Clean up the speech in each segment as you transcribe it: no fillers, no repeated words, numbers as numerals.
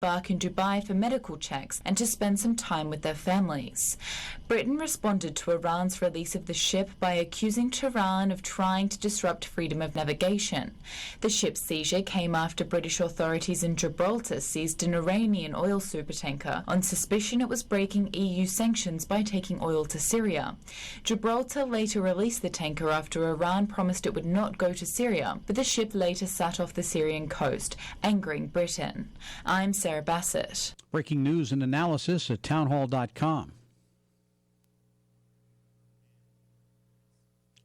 embark in Dubai for medical checks and to spend some time with their families. Britain responded to Iran's release of the ship by accusing Tehran of trying to disrupt freedom of navigation. The ship's seizure came after British authorities in Gibraltar seized an Iranian oil supertanker on suspicion it was breaking EU sanctions by taking oil to Syria. Gibraltar later released the tanker after Iran promised it would not go to Syria, but the ship later sat off the Syrian coast, angering Britain. I'm Sarah Bassett. Breaking news and analysis at townhall.com.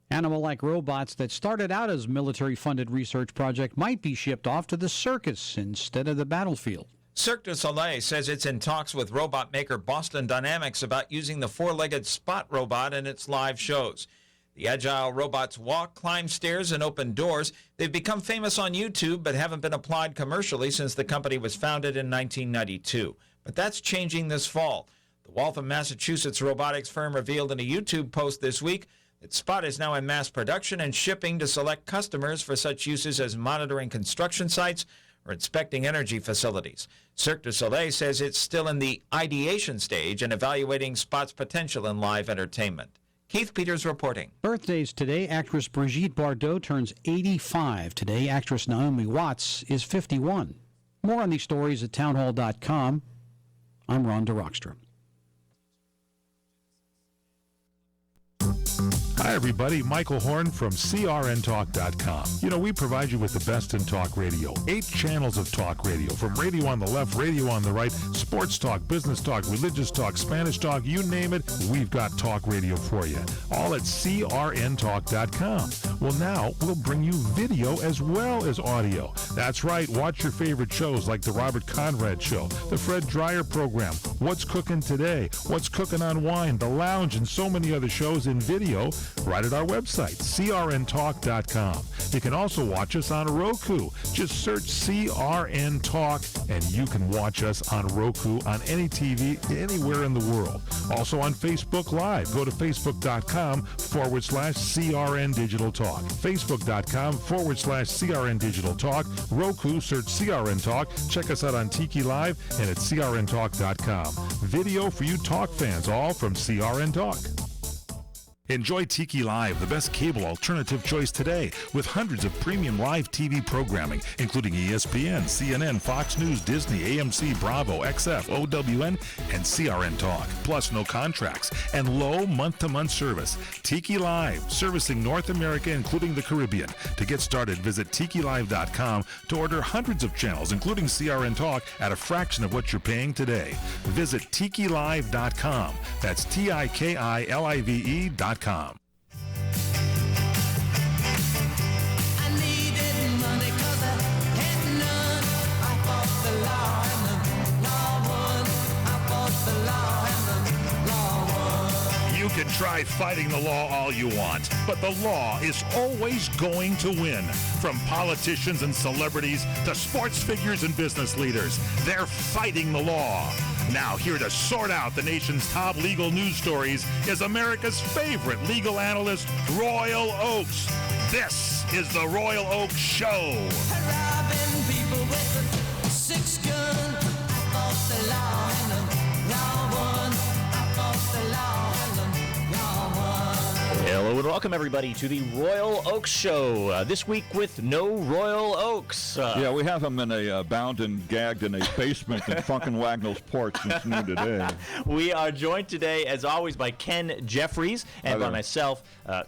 Animal-like robots that started out as military-funded research project might be shipped off to the circus instead of the battlefield. Cirque du Soleil says it's in talks with robot maker Boston Dynamics about using the four-legged Spot robot in its live shows. The agile robots walk, climb stairs, and open doors. They've become famous on YouTube but haven't been applied commercially since the company was founded in 1992. But that's changing this fall. The Waltham, Massachusetts robotics firm revealed in a YouTube post this week that Spot is now in mass production and shipping to select customers for such uses as monitoring construction sites or inspecting energy facilities. Cirque du Soleil says it's still in the ideation stage and evaluating Spot's potential in live entertainment. Keith Peters reporting. Birthdays today. Actress Brigitte Bardot turns 85 today. Actress Naomi Watts is 51. More on these stories at townhall.com. I'm Ron DeRockstra. Hi, everybody. Michael Horn from CRNTalk.com. You know, we provide you with the best in talk radio. 8 channels of talk radio, from radio on the left, radio on the right, sports talk, business talk, religious talk, Spanish talk, you name it, we've got talk radio for you. All at CRNTalk.com. Well, now we'll bring you video as well as audio. That's right. Watch your favorite shows like The Robert Conrad Show, The Fred Dreyer Program, What's Cooking Today, What's Cooking on Wine, The Lounge, and so many other shows in video right at our website, crntalk.com. You can also watch us on Roku. Just search CRN Talk, and you can watch us on Roku on any TV anywhere in the world. Also on Facebook Live. Go to facebook.com/CRN Digital Talk. Facebook.com/CRN Digital Talk. Roku, search CRN Talk. Check us out on Tiki Live and at crntalk.com. Video for you talk fans, all from CRN Talk. Enjoy Tiki Live, the best cable alternative choice today, with hundreds of premium live TV programming, including ESPN, CNN, Fox News, Disney, AMC, Bravo, XF, OWN, and CRN Talk. Plus no contracts and low month-to-month service. Tiki Live, servicing North America, including the Caribbean. To get started, visit TikiLive.com to order hundreds of channels, including CRN Talk, at a fraction of what you're paying today. Visit TikiLive.com. That's TikiLive.com. You can try fighting the law all you want, but the law is always going to win. From politicians and celebrities to sports figures and business leaders, they're fighting the law. Now, here to sort out the nation's top legal news stories is America's favorite legal analyst, Royal Oakes. This is the Royal Oakes Show. Robbing people with a 6-gun. I fought the law and the law won. I fought the law and the law won. Hello and welcome everybody to the Royal Oakes Show. This week with no Royal Oakes. Yeah, we have him in a bound and gagged in a basement in Funkin' Wagnall's porch since noon today. We are joined today, as always, by Ken Jeffries and by myself,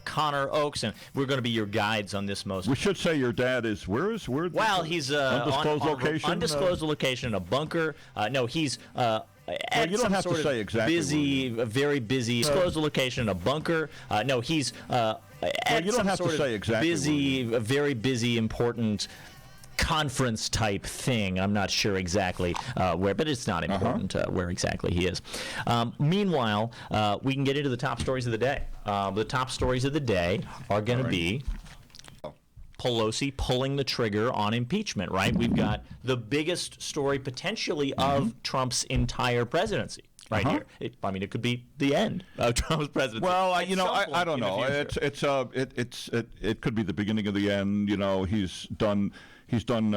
Connor Oakes, and we're going to be your guides on this most. We should say your dad is where? Well, he's undisclosed location. Undisclosed location, a bunker. No, he's. Well, you don't have to say exactly. Busy, very busy. Disclosed location, a bunker. No, he's. Well, you don't have to say exactly. Busy, very busy, important conference type thing. I'm not sure exactly where, but it's not important where exactly he is. Meanwhile, we can get into the top stories of the day. The top stories of the day are going to be Pelosi pulling the trigger on impeachment, right? We've got the biggest story potentially of Trump's entire presidency. Right here. It could be the end of Trump's presidency. Well, I don't know. It could be the beginning of the end. You know, he's done he's done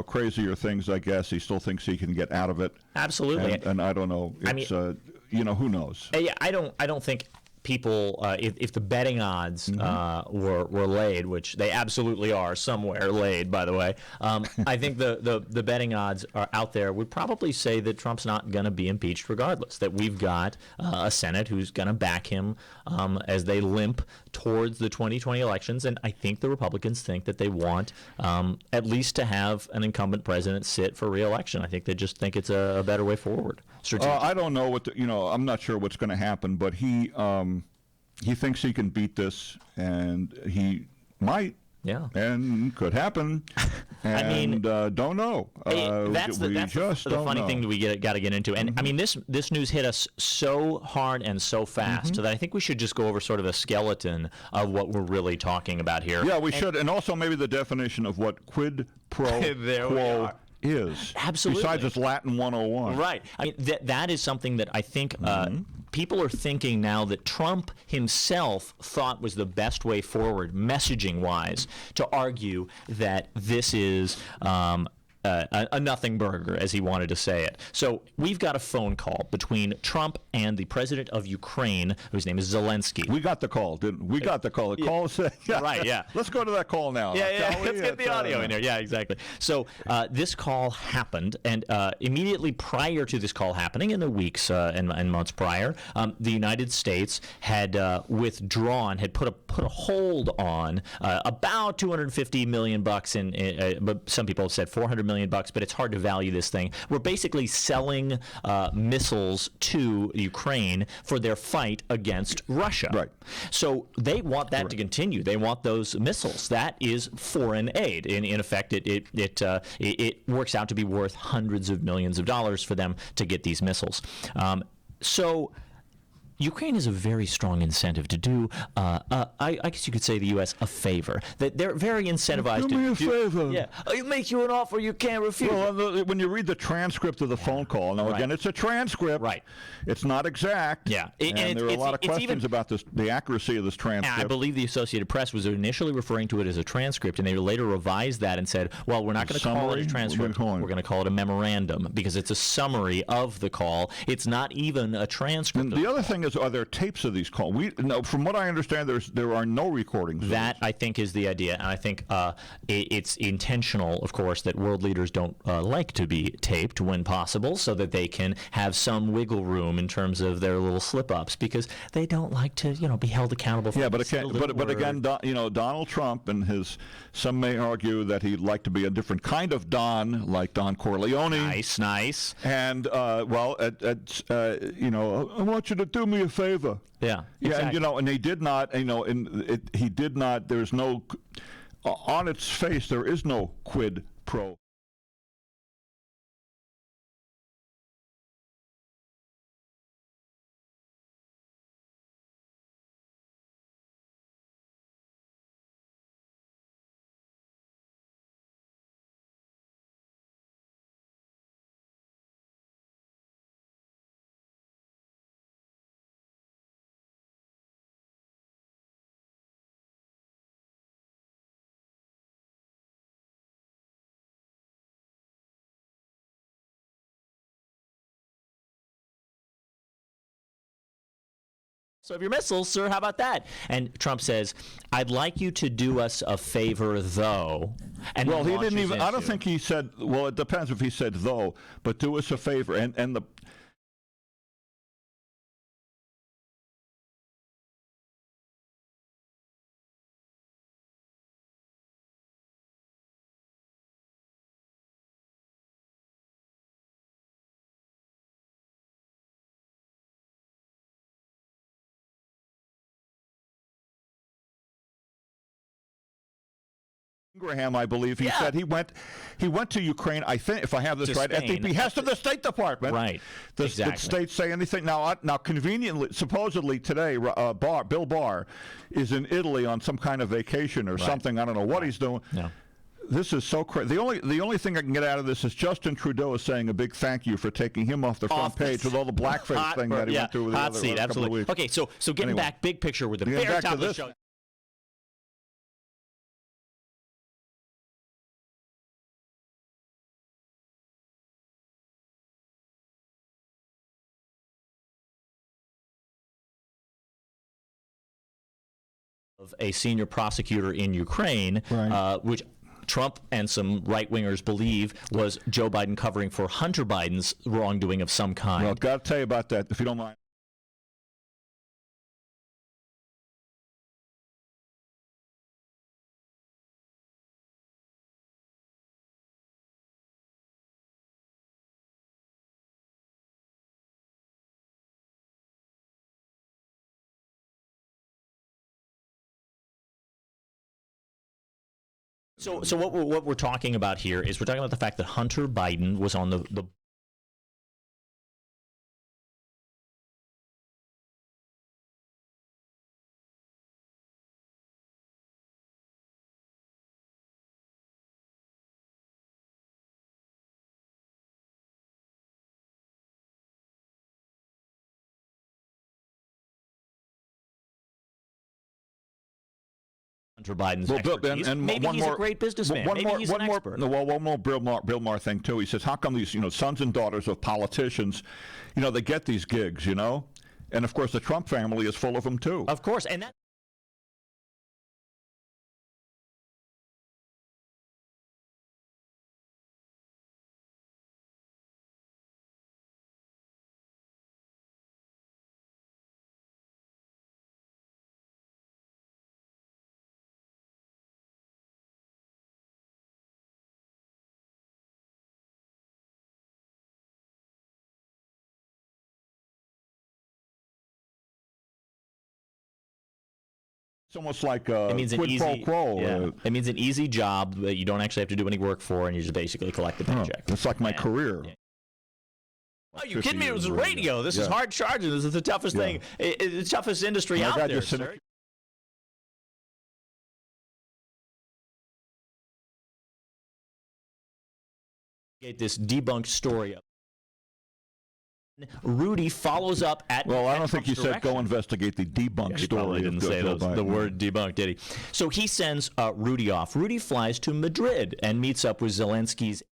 crazier things. I guess he still thinks he can get out of it. Absolutely. And I don't know. It's, who knows? I don't think people, if the betting odds were laid, which they absolutely are somewhere laid, by the way, I think the betting odds are out there would probably say that Trump's not going to be impeached regardless, that we've got a Senate who's going to back him as they limp towards the 2020 elections. And I think the Republicans think that they want at least to have an incumbent president sit for re-election. I think they just think it's a better way forward. I don't know I'm not sure what's going to happen, but he thinks he can beat this, and he might. Yeah, and could happen. And don't know. That's the funny thing that we got to get into. And I mean, this news hit us so hard and so fast that I think we should just go over sort of a skeleton of what we're really talking about here. Yeah, we should, and also maybe the definition of what quid pro quo is. Absolutely. Besides it's Latin 101. Right. I mean, that is something that I think people are thinking now that Trump himself thought was the best way forward, messaging-wise, to argue that this is a nothing burger, as he wanted to say it. So we've got a phone call between Trump and the president of Ukraine, whose name is Zelensky. We got the call, didn't we? We got the call. The call said, right, yeah. Let's go to that call now. Let's get the audio in there. Yeah, exactly. So this call happened, and immediately prior to this call happening, in the weeks and months prior, the United States had withdrawn, had put a hold on about $250 million but some people have said $400 million, but it's hard to value this thing. We're basically selling missiles to Ukraine for their fight against Russia. Right. So they want that to continue. They want those missiles. That is foreign aid. In effect, it works out to be worth hundreds of millions of dollars for them to get these missiles. So Ukraine has a very strong incentive to do, I guess you could say, the U.S. a favor. That they're very incentivized do me a favor. Yeah, I'll make you an offer you can't refuse. Well, when you read the transcript of the phone call, now again, it's a transcript. Right. It's not exact. Yeah. And there are a lot of questions about the accuracy of this transcript. I believe the Associated Press was initially referring to it as a transcript, and they later revised that and said, well, we're not going to call it a transcript. We're going to call it a memorandum, because it's a summary of the call. It's not even a transcript. And the other thing is, are there tapes of these calls? From what I understand, there are no recordings. That, I think, is the idea, and I think it's intentional, of course, that world leaders don't like to be taped when possible, so that they can have some wiggle room in terms of their little slip-ups, because they don't like to, be held accountable for. Yeah, but again, Donald Trump and some may argue that he'd like to be a different kind of Don, like Don Corleone. Nice. And I want you to do me a favor. Yeah, exactly. And he did not. He did not. There's no on its face. There is no quid pro. Of your missiles, sir, how about that? And Trump says, I'd like you to do us a favor, though. And well, he didn't even, I don't think he said, well, it depends if he said though, but do us a favor. And the Graham, I believe, he said he went to Ukraine, I think, if I have this right, Spain. at the behest of the State Department. Right. Did states say anything? Now, conveniently, supposedly today, Bill Barr is in Italy on some kind of vacation or something. I don't know what he's doing. No. This is so crazy. The only thing I can get out of this is Justin Trudeau is saying a big thank you for taking him off the front page with all the blackface thing that he went through with the other couple of weeks. Okay, so getting back big picture with the very top of the show. of a senior prosecutor in Ukraine, which Trump and some right-wingers believe was Joe Biden covering for Hunter Biden's wrongdoing of some kind. Well, got to tell you about that, if you don't mind. So what we're talking about here is we're talking about the fact that Hunter Biden was on the Hunter Biden's expertise. And maybe he's a great businessman. Maybe he's an expert. One more Bill Maher thing, too. He says, how come these sons and daughters of politicians, they get these gigs, And, of course, the Trump family is full of them, too. Of course. And that. It's almost like a quid-pro-quo. Yeah. It means an easy job that you don't actually have to do any work for, and you just basically collect the paycheck. It's like my career. Yeah. Oh, you kidding me? It was radio. This is hard charging. This is the toughest thing. It's the toughest industry out there, sir. Get this debunked story up. Rudy follows up at. Well, I don't think he said go investigate the debunked story. He didn't say the word debunk, did he? So he sends Rudy off. Rudy flies to Madrid and meets up with Zelensky's.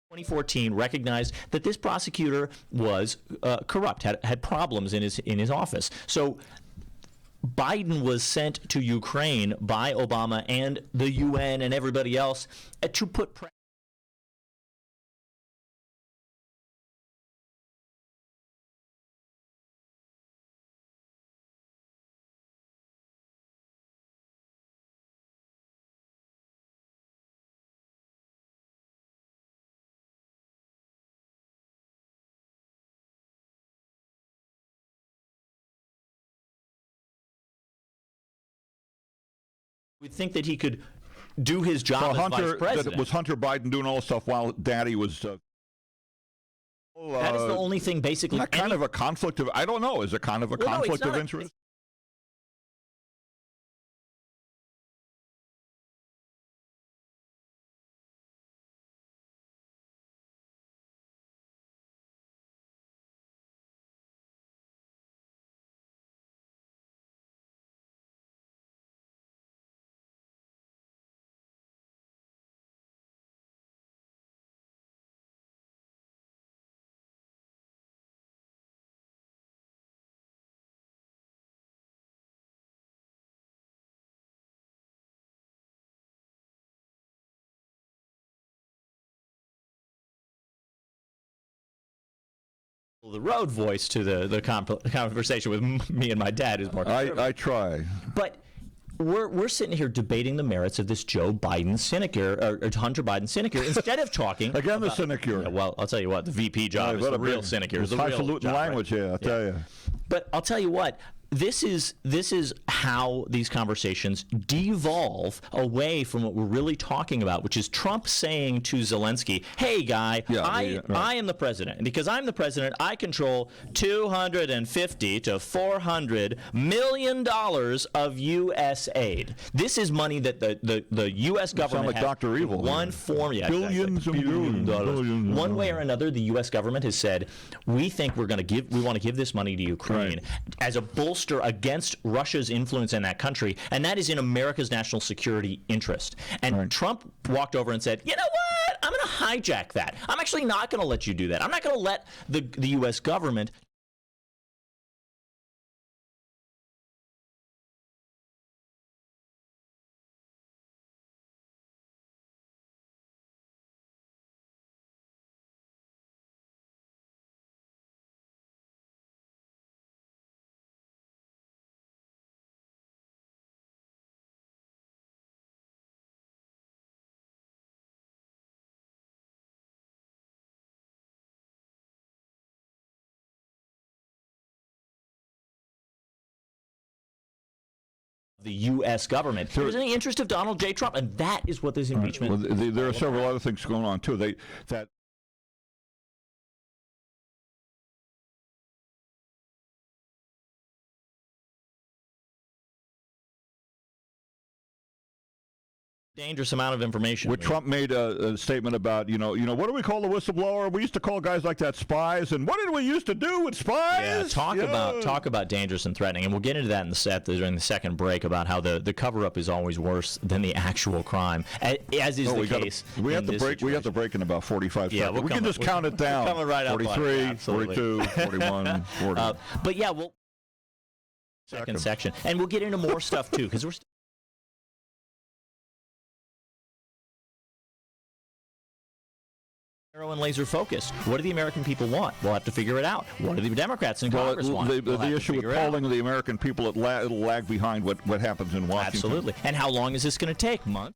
In 2014, recognized that this prosecutor was corrupt, had problems in his office. So Biden was sent to Ukraine by Obama and the UN and everybody else to put pressure. We'd think that he could do his job as vice president. Was Hunter Biden doing all this stuff while Daddy was... that is the only thing, basically. Not kind of a conflict of... I don't know. Is it kind of a conflict of interest? The road voice to the conversation with me and my dad is more conservative. I try. But we're sitting here debating the merits of this Joe Biden sinecure, or Hunter Biden sinecure, instead of talking again the sinecure. Yeah, well, I'll tell you what, the VP job is the real sinecure. It's highfalutin language, I'll tell you. But I'll tell you what, this is how these conversations devolve away from what we're really talking about, which is Trump saying to Zelensky, "Hey, guy, I am the president, and because I'm the president, I control $250 to $400 million of U.S. aid. This is money that the U.S. government sound like Dr. Evil. One form, Billions and billions. One way or another, the U.S. government has said, we think we want to give this money to Ukraine as a bolster against Russia's influence in that country, and that is in America's national security interest." And Trump walked over and said, "You know what? I'm going to hijack that. I'm actually not going to let you do that. I'm not going to let the U.S. government the U.S. government. There's any interest of Donald J. Trump, and that is what this impeachment. Well, there are several other things going on too. That dangerous amount of information. Where Trump made a statement about, what do we call the whistleblower? We used to call guys like that spies, and what did we used to do with spies? Yeah, talk about dangerous and threatening, and we'll get into that during the second break about how the cover-up is always worse than the actual crime, as is the case. We have to break in about 45 seconds. We can just count it down. Coming right up. 43, 42, 41, 40. But yeah, we'll second section, and we'll get into more stuff too, because we're narrow and laser focused. What do the American people want? We'll have to figure it out. What do the Democrats in Congress want? The issue with polling the American people, it'll lag behind what happens in Washington. Absolutely. And how long is this going to take? Months?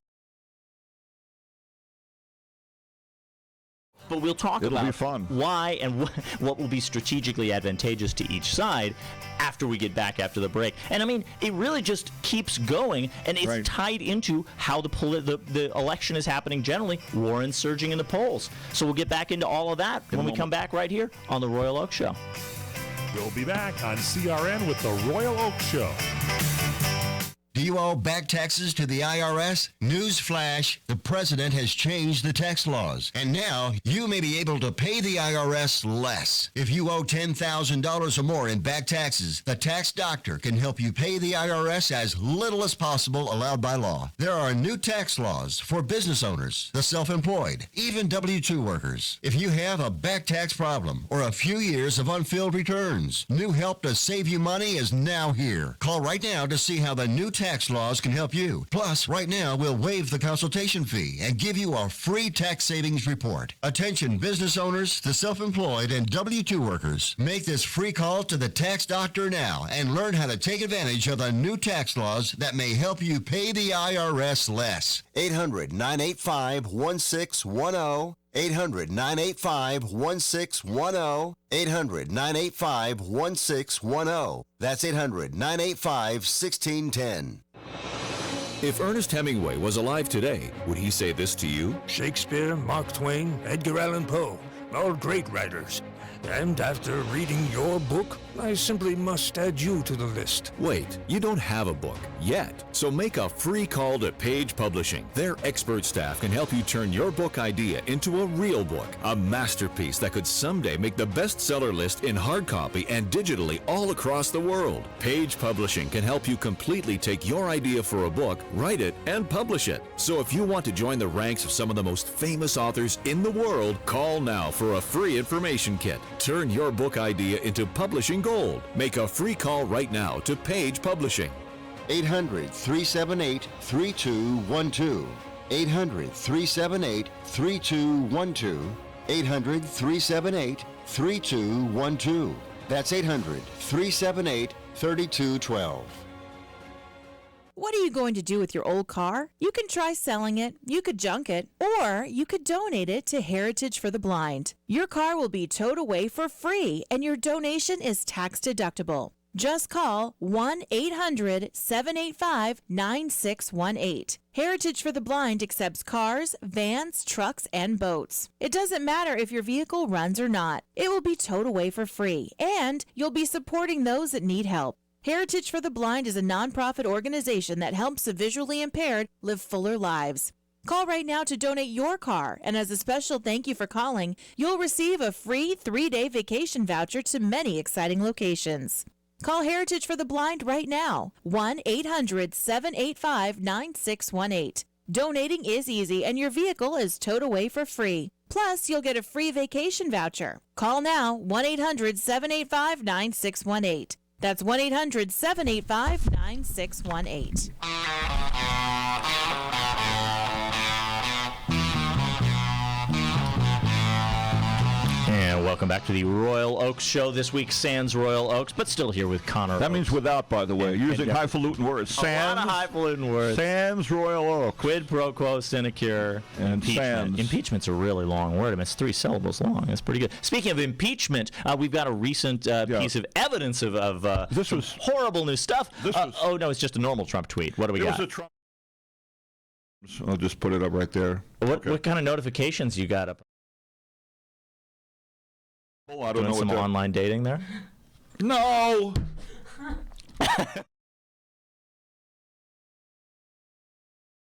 But we'll talk about why and what will be strategically advantageous to each side after we get back after the break. And I mean, it really just keeps going, and it's tied into how the election is happening generally. Warren's surging in the polls. So we'll get back into all of that when we come back right here on the Royal Oak Show. We'll be back on CRN with the Royal Oak Show. Do you owe back taxes to the IRS? Newsflash, the president has changed the tax laws, and now you may be able to pay the IRS less. If you owe $10,000 or more in back taxes, the tax doctor can help you pay the IRS as little as possible allowed by law. There are new tax laws for business owners, the self-employed, even W-2 workers. If you have a back tax problem or a few years of unfilled returns, new help to save you money is now here. Call right now to see how the new tax laws can help you. Plus, right now, we'll waive the consultation fee and give you a free tax savings report. Attention business owners, the self-employed, and W-2 workers. Make this free call to the tax doctor now and learn how to take advantage of the new tax laws that may help you pay the IRS less. 800-985-1610. 800-985-1610. 800-985-1610. That's 800-985-1610. If Ernest Hemingway was alive today, would he say this to you? Shakespeare, Mark Twain, Edgar Allan Poe, all great writers. And after reading your book, I simply must add you to the list. Wait, you don't have a book yet. So make a free call to Page Publishing. Their expert staff can help you turn your book idea into a real book, a masterpiece that could someday make the bestseller list in hard copy and digitally all across the world. Page Publishing can help you completely take your idea for a book, write it, and publish it. So if you want to join the ranks of some of the most famous authors in the world, call now for a free information kit. Turn your book idea into publishing gold. Make a free call right now to Page Publishing. 800-378-3212. 800-378-3212. 800-378-3212. That's 800-378-3212. What are you going to do with your old car? You can try selling it, you could junk it, or you could donate it to Heritage for the Blind. Your car will be towed away for free, and your donation is tax deductible. Just call 1-800-785-9618. Heritage for the Blind accepts cars, vans, trucks, and boats. It doesn't matter if your vehicle runs or not. It will be towed away for free, and you'll be supporting those that need help. Heritage for the Blind is a nonprofit organization that helps the visually impaired live fuller lives. Call right now to donate your car, and as a special thank you for calling, you'll receive a free 3-day vacation voucher to many exciting locations. Call Heritage for the Blind right now, 1-800-785-9618. Donating is easy, and your vehicle is towed away for free. Plus, you'll get a free vacation voucher. Call now, 1-800-785-9618. That's 1-800-785-9618. And welcome back to the Royal Oaks Show. This week, sans Royal Oaks, but still here with Connor. That means without, by the way, using highfalutin words. A lot of highfalutin words. Sans Royal Oaks. Quid pro quo, sinecure, and impeachment. sans. Impeachment's a really long word. I mean, it's 3 syllables long. That's pretty good. Speaking of impeachment, we've got a recent piece of evidence of this was horrible new stuff. Oh, no, it's just a normal Trump tweet. What do we got? Was a Trump. I'll just put it up right there. What kind of notifications you got up? Oh, I don't know some online dating there? No.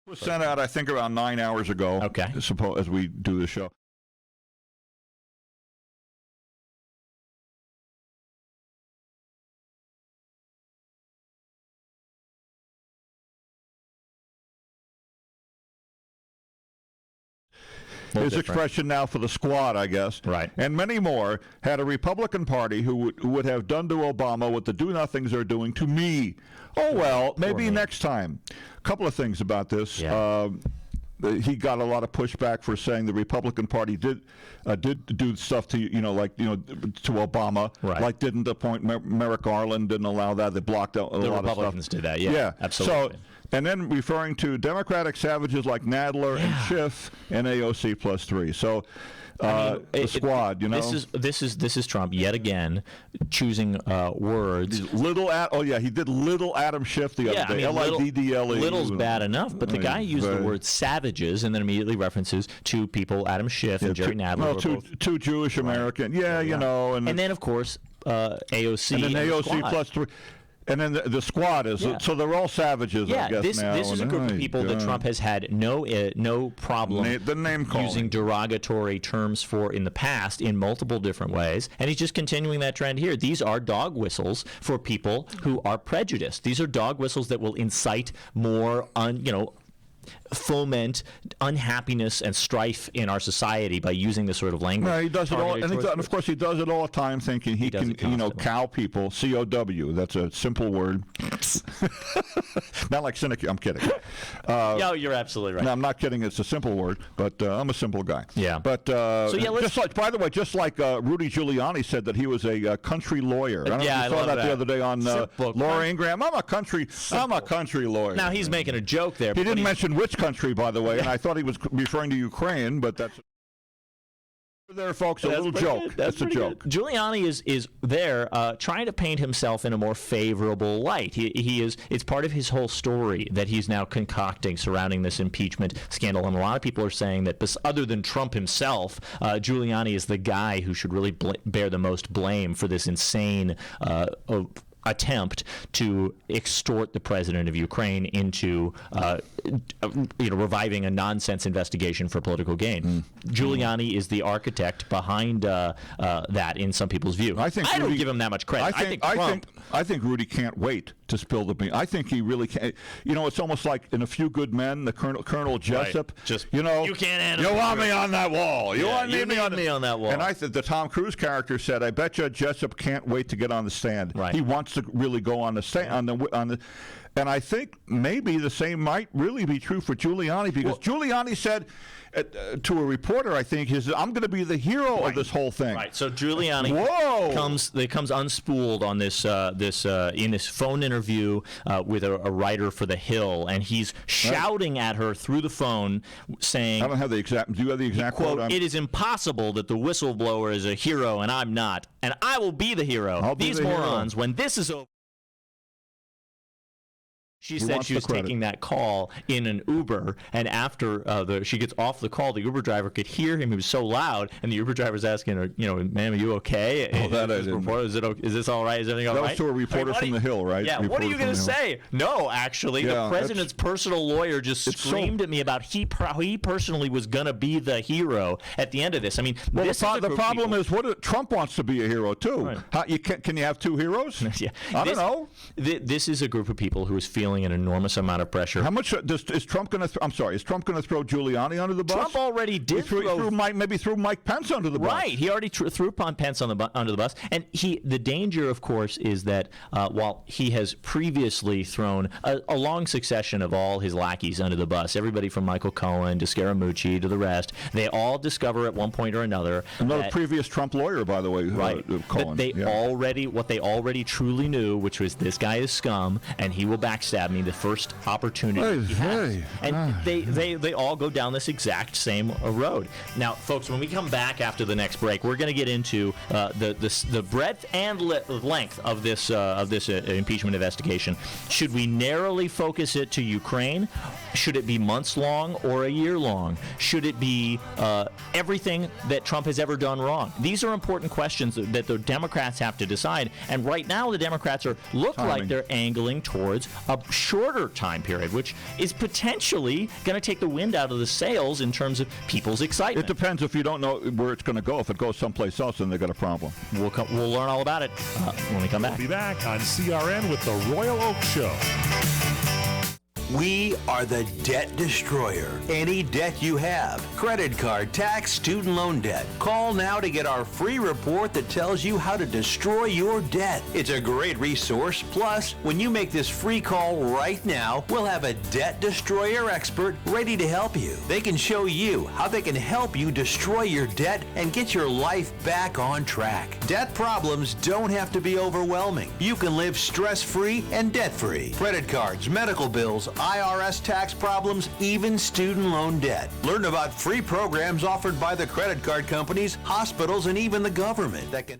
Was sent out, I think, around 9 hours ago. Okay. As we do the show. His expression now for the squad, I guess, right, and many more, had a Republican Party who would have done to Obama what the do-nothings are doing to me. Oh, well, maybe next time. A couple of things about this. Yeah. He got a lot of pushback for saying the Republican Party did do stuff to to Obama, right. Like didn't appoint Merrick Garland, didn't allow that. They blocked out a lot of stuff. The Republicans did that, yeah, absolutely. So, and then referring to Democratic savages like Nadler and Schiff and AOC plus 3. So the squad, This is Trump yet again choosing words. He did little Adam Schiff the other day. L-I-D-D-L-E. Little's bad enough, but the guy used the word savages and then immediately references two people, Adam Schiff and Jerry Nadler. Two Jewish American. And then of course AOC. And then AOC plus 3. And then the squad is so they're all savages. I guess now. This is a group of people that Trump has had no problem using derogatory terms for in the past in multiple different ways, and he's just continuing that trend here. These are dog whistles for people who are prejudiced. These are dog whistles that will incite more foment unhappiness and strife in our society by using this sort of language. No, he does it all, and of course he does it all the time, thinking he can, cow people. C-O-W. That's a simple word. Not like cynic. I'm kidding. You're absolutely right. No, I'm not kidding. It's a simple word, but I'm a simple guy. Yeah. But by the way, just like Rudy Giuliani said that he was a country lawyer. I don't know if you saw that the other day on Laura Ingraham. I'm a country lawyer. Now he's making a joke there. He didn't mention which country, by the way, and I thought he was referring to Ukraine, but that's there, folks. A little joke. That's a joke. Good. Giuliani is there trying to paint himself in a more favorable light. He is. It's part of his whole story that he's now concocting surrounding this impeachment scandal, and a lot of people are saying that other than Trump himself, Giuliani is the guy who should really bear the most blame for this insane attempt to extort the president of Ukraine into reviving a nonsense investigation for political gain. Giuliani is the architect behind that in some people's view. I don't give him that much credit. I think Rudy can't wait to spill the beans. I think he really can't. It's almost like in A Few Good Men, the Colonel Jessup. Right. You can't handle you want me on that wall. You want me on that wall. And I think the Tom Cruise character said, "I bet you Jessup can't wait to get on the stand. Right. He wants to really go on the stand on the." And I think maybe the same might really be true for Giuliani, because Giuliani said to a reporter, I think, I'm going to be the hero of this whole thing. Right. So Giuliani comes unspooled on this in this phone interview with a writer for The Hill, and he's shouting at her through the phone, saying, "I don't have the exact. Do you have the exact quote? It is impossible that the whistleblower is a hero, and I'm not, and I will be the hero. These morons, when this is over." She said she was taking that call in an Uber, and after she gets off the call, the Uber driver could hear him. He was so loud, and the Uber driver's asking her, ma'am, are you okay? Oh, that I didn't. Is this all right? Is everything all right? That was to a reporter from the Hill, right? Yeah, what are you going to say? No, actually, the president's personal lawyer just screamed at me about he personally was going to be the hero at the end of this. I mean, well, the problem is Trump wants to be a hero, too. Right. Can you have two heroes? Yeah. I don't know. This is a group of people who is feeling an enormous amount of pressure. How much is Trump going to? Is Trump going to throw Giuliani under the bus? Trump already did. Maybe threw Mike Pence under the bus. Right, he already threw Pence under the bus, and the danger, of course, is that while he has previously thrown a long succession of all his lackeys under the bus, everybody from Michael Cohen to Scaramucci to the rest, they all discover at one point or another. Another previous Trump lawyer, by the way, right? Cohen. What they already truly knew, which was this guy is scum, and he will backstab me the first opportunity he has. And they all go down this exact same road. Now, folks, when we come back after the next break, we're going to get into the breadth and length of this impeachment investigation. Should we narrowly focus it to Ukraine? Should it be months long or a year long? Should it be everything that Trump has ever done wrong? These are important questions that the Democrats have to decide. And right now, the Democrats look like they're angling towards a shorter time period, which is potentially going to take the wind out of the sails in terms of people's excitement. It depends if you don't know where it's going to go. If it goes someplace else, then they got a problem. We'll learn all about it when we come back. We'll be back on CRN with the Royal Oak Show. We are the debt destroyer. Any debt you have, credit card, tax, student loan debt. Call now to get our free report that tells you how to destroy your debt. It's a great resource. Plus, when you make this free call right now, we'll have a debt destroyer expert ready to help you. They can show you how they can help you destroy your debt and get your life back on track. Debt problems don't have to be overwhelming. You can live stress-free and debt-free. Credit cards, medical bills, IRS tax problems, even student loan debt. Learn about free programs offered by the credit card companies, hospitals, and even the government that can...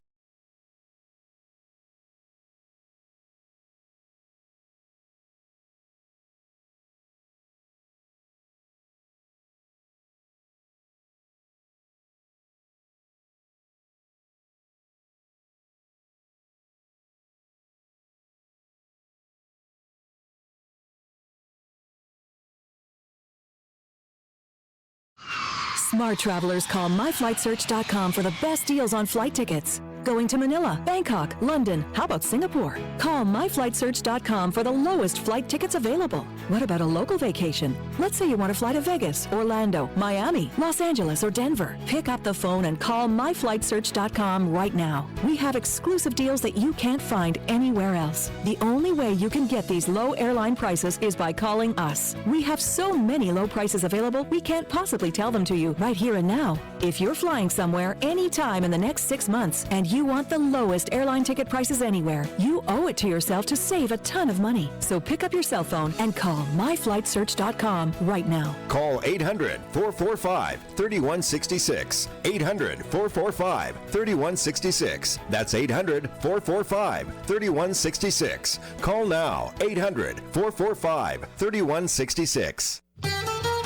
Smart travelers call myflightsearch.com for the best deals on flight tickets. Going to Manila, Bangkok, London, how about Singapore? Call myflightsearch.com for the lowest flight tickets available. What about a local vacation? Let's say you want to fly to Vegas, Orlando, Miami, Los Angeles, or Denver. Pick up the phone and call myflightsearch.com right now. We have exclusive deals that you can't find anywhere else. The only way you can get these low airline prices is by calling us. We have so many low prices available, we can't possibly tell them to you right here and now. If you're flying somewhere anytime in the next 6 months and you want the lowest airline ticket prices anywhere, you owe it to yourself to save a ton of money. So pick up your cell phone and call myflightsearch.com right now. Call 800-445-3166. 800-445-3166. That's 800-445-3166. Call now. 800-445-3166.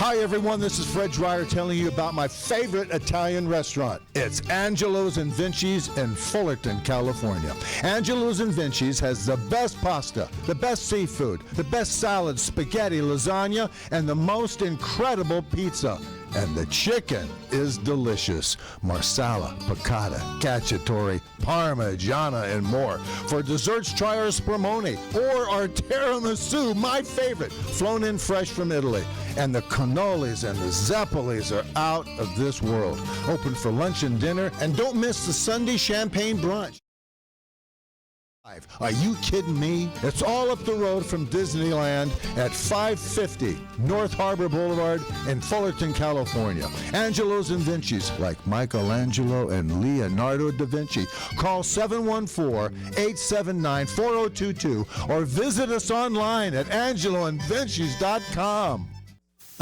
Hi, everyone. This is Fred Dreyer telling you about my favorite Italian restaurant. It's Angelo's and Vinci's in Fullerton, California. Angelo's and Vinci's has the best pasta, the best seafood, the best salad, spaghetti, lasagna, and the most incredible pizza. And the chicken is delicious. Marsala, piccata, cacciatore, parmigiana, and more. For desserts, try our spumoni or our tiramisu, my favorite, flown in fresh from Italy. And the cannolis and the zeppolis are out of this world. Open for lunch and dinner, and don't miss the Sunday champagne brunch. Are you kidding me? It's all up the road from Disneyland at 550 North Harbor Boulevard in Fullerton, California. Angelo's and Vinci's, like Michelangelo and Leonardo da Vinci. Call 714-879-4022 or visit us online at angeloandvincis.com.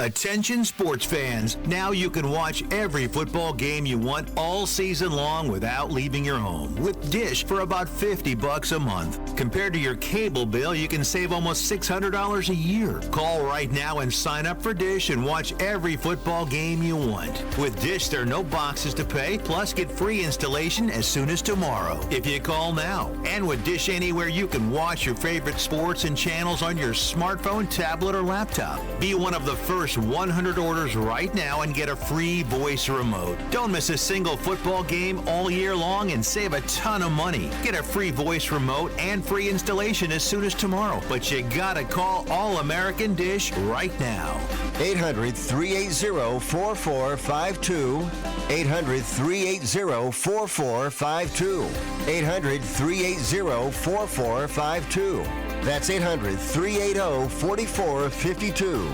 Attention sports fans, now you can watch every football game you want all season long without leaving your home with Dish for about $50 a month. Compared to your cable bill, you can save almost $600 a year. Call right now and sign up for Dish and watch every football game you want. With Dish, there are no boxes to pay, plus get free installation as soon as tomorrow if you call now. And with Dish Anywhere, you can watch your favorite sports and channels on your smartphone, tablet, or laptop. Be one of the first 100 orders right now and get a free voice remote. Don't miss a single football game all year long and save a ton of money. Get a free voice remote and free installation as soon as tomorrow. But you gotta call All American Dish right now. 800-380-4452. 800-380-4452. 800-380-4452. That's 800-380-4452.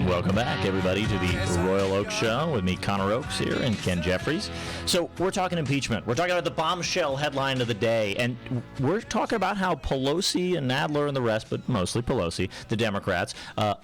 Welcome back, everybody, to the Royal Oak Show with me, Connor Oakes, here, and Ken Jeffries. So we're talking impeachment. We're talking about the bombshell headline of the day, and we're talking about how Pelosi and Nadler and the rest, but mostly Pelosi, the Democrats,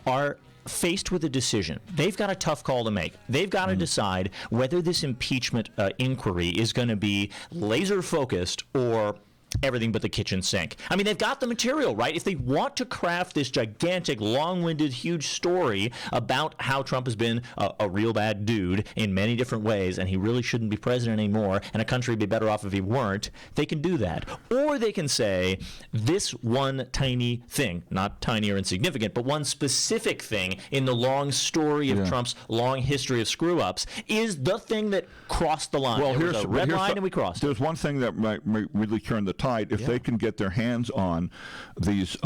are faced with a decision. They've got a tough call to make. They've got to decide whether this impeachment inquiry is going to be laser-focused or everything but the kitchen sink. I mean, they've got the material, right? If they want to craft this gigantic, long-winded, huge story about how Trump has been a real bad dude in many different ways, and he really shouldn't be president anymore, and a country would be better off if he weren't, they can do that. Or they can say, this one tiny thing, not tiny or insignificant, but one specific thing in the long story of Trump's long history of screw-ups is the thing that crossed the line. Well, there was a red line and we crossed it. There's one thing that might really turn the tide. If they can get their hands on these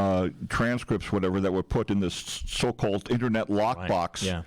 transcripts, whatever, that were put in this so-called internet lockbox. Right.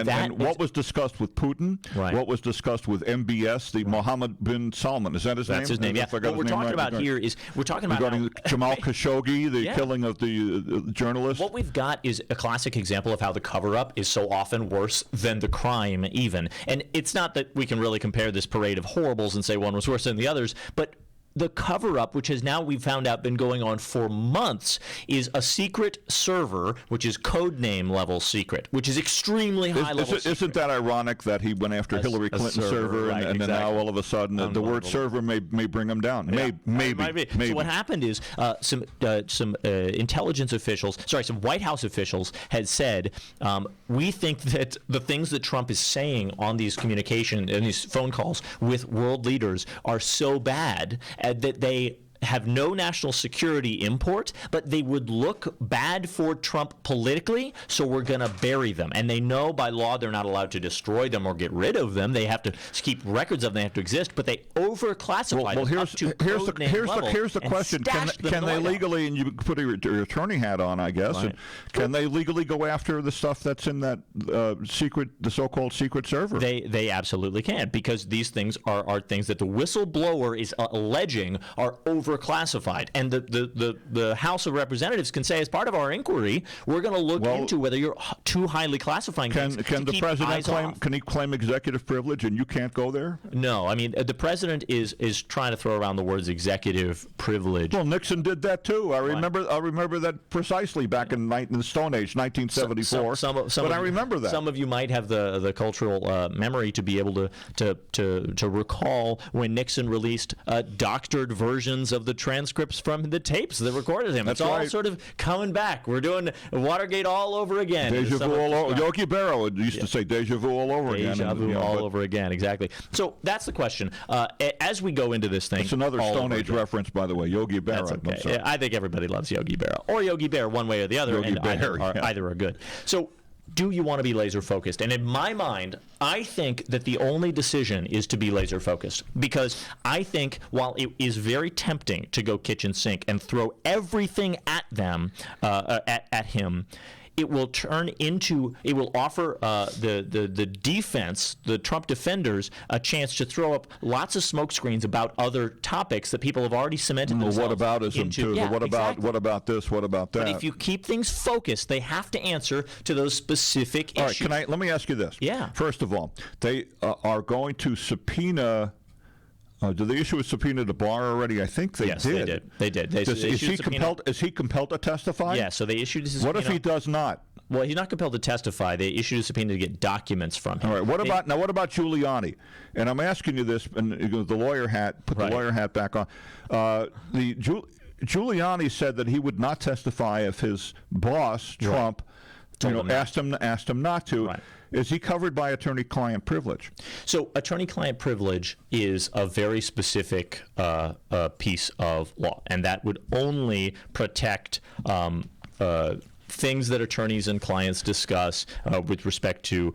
And what was discussed with Putin, what was discussed with MBS, the Mohammed bin Salman, is that his name? That's his name, yeah. What we're talking about here is, we're talking about regarding Jamal Khashoggi, the killing of the journalist. What we've got is a classic example of how the cover-up is so often worse than the crime even. And it's not that we can really compare this parade of horribles and say one was worse than the others, but the cover-up, which has now, we've found out, been going on for months, is a secret server, which is code name level secret, which is extremely high level secret. Isn't that ironic that he went after Hillary Clinton's server, and, and then now all of a sudden the word server may bring him down? Yeah. Maybe. So what happened is some intelligence officials, some White House officials had said, we think that the things that Trump is saying on these communication and these phone calls with world leaders are so bad that they have no national security import, but they would look bad for Trump politically, so we're going to bury them. And they know by law they're not allowed to destroy them or get rid of them. They have to keep records of them. They have to exist, but they overclassify them up to code name level. Here's the question. Can they legally, and you put your attorney hat on, I guess, and can they legally go after the stuff that's in that the so-called secret server? They absolutely can, because these things are things that the whistleblower is alleging are overclassified, and the House of Representatives can say, as part of our inquiry, we're going to look into whether you're too highly classifying things. Can the president claim? Can he claim executive privilege, and you can't go there? No, I mean the president is trying to throw around the words executive privilege. Well, Nixon did that too. I remember that precisely back in the Stone Age, 1974. I remember that. Some of you might have the cultural memory to be able to recall when Nixon released doctored versions of the transcripts from the tapes that recorded him. It's all sort of coming back. We're doing Watergate all over again. Deja vu all over. Yogi Berra used to say deja vu all over again. Deja vu all over again, exactly. So that's the question. As we go into this thing. It's another Stone Age reference, by the way, Yogi Berra. That's okay. I think everybody loves Yogi Berra. Or Yogi Bear, one way or the other. Either are good. So do you want to be laser focused? And in my mind, I think that the only decision is to be laser focused, because I think while it is very tempting to go kitchen sink and throw everything at them, at him, it will offer the defense, the Trump defenders, a chance to throw up lots of smoke screens about other topics that people have already cemented themselves into. Whataboutism too. Yeah, what about this? What about that? But if you keep things focused, they have to answer to those specific issues. All right, let me ask you this. Yeah. First of all, they are going to subpoena Did they issue a subpoena to Barr already? I think they yes, did. They did. Is he compelled to testify? Yeah, so they issued a subpoena. What if he does not? Well, he's not compelled to testify. They issued a subpoena to get documents from him. All right. What about Giuliani? And I'm asking you this, and the lawyer hat. Put the lawyer hat back on. Giuliani said that he would not testify if his boss Trump, asked him not to. Right. Is he covered by attorney-client privilege? So attorney-client privilege is a very specific piece of law, and that would only protect things that attorneys and clients discuss with respect to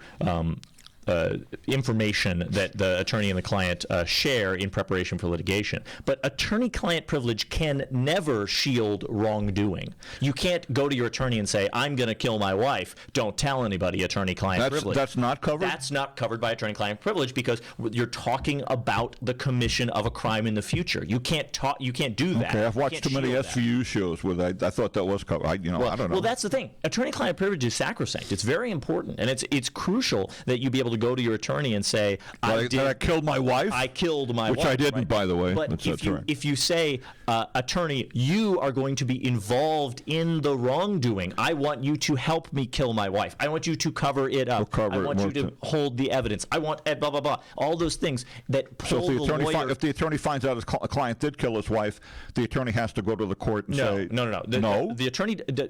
information that the attorney and the client share in preparation for litigation. But attorney-client privilege can never shield wrongdoing. You can't go to your attorney and say, I'm going to kill my wife. Don't tell anybody, attorney-client privilege. That's not covered? That's not covered by attorney-client privilege because you're talking about the commission of a crime in the future. You can't do that. Okay, I've watched too many SVU shows where I thought that was covered. I don't know. Well, that's the thing. Attorney-client privilege is sacrosanct. It's very important, and it's crucial that you be able to go to your attorney and say, I killed my wife? I killed my wife. Which I didn't, by the way. But if you say, attorney, you are going to be involved in the wrongdoing. I want you to help me kill my wife. I want you to cover it up. I want you to hold the evidence. I want blah, blah, blah. All those things that pull the lawyer. If the attorney finds out his client did kill his wife, the attorney has to go to the court and say... No. The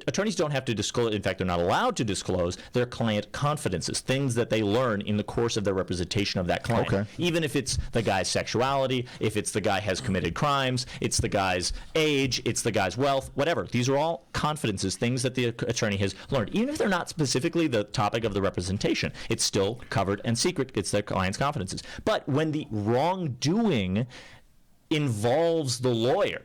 attorneys don't have to disclose. In fact, they're not allowed to disclose their client confidences, things that they learn in the course of their representation of that client. Okay. Even if it's the guy's sexuality, if it's the guy has committed crimes, it's the guy's age, it's the guy's wealth, whatever. These are all confidences, things that the attorney has learned. Even if they're not specifically the topic of the representation, it's still covered and secret. It's their client's confidences. But when the wrongdoing involves the lawyer,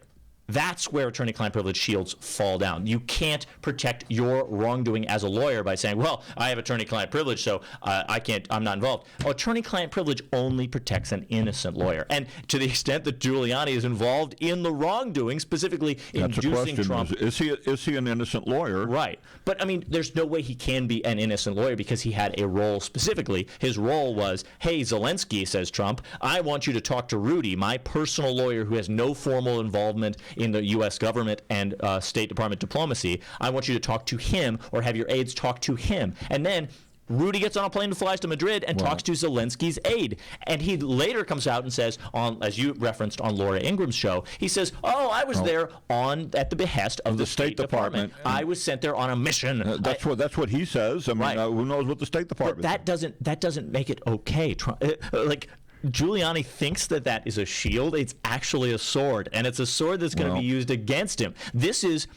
that's where attorney-client privilege shields fall down. You can't protect your wrongdoing as a lawyer by saying, well, I have attorney-client privilege, so I'm not involved. Attorney-client privilege only protects an innocent lawyer. And to the extent that Giuliani is involved in the wrongdoing, specifically inducing Trump. Is he an innocent lawyer? Right. But, I mean, there's no way he can be an innocent lawyer because he had a role specifically. His role was, hey, Zelensky, says Trump, I want you to talk to Rudy, my personal lawyer who has no formal involvement in the U.S. government and State Department diplomacy. I want you to talk to him or have your aides talk to him. And then Rudy gets on a plane and flies to Madrid and talks to Zelensky's aide. And he later comes out and says, as you referenced on Laura Ingram's show, he says, I was there at the behest of the State Department. I was sent there on a mission. That's what he says. I mean, who knows what the State Department But that doesn't make it okay. Giuliani thinks that is a shield. It's actually a sword, and it's a sword that's going to be used against him. This is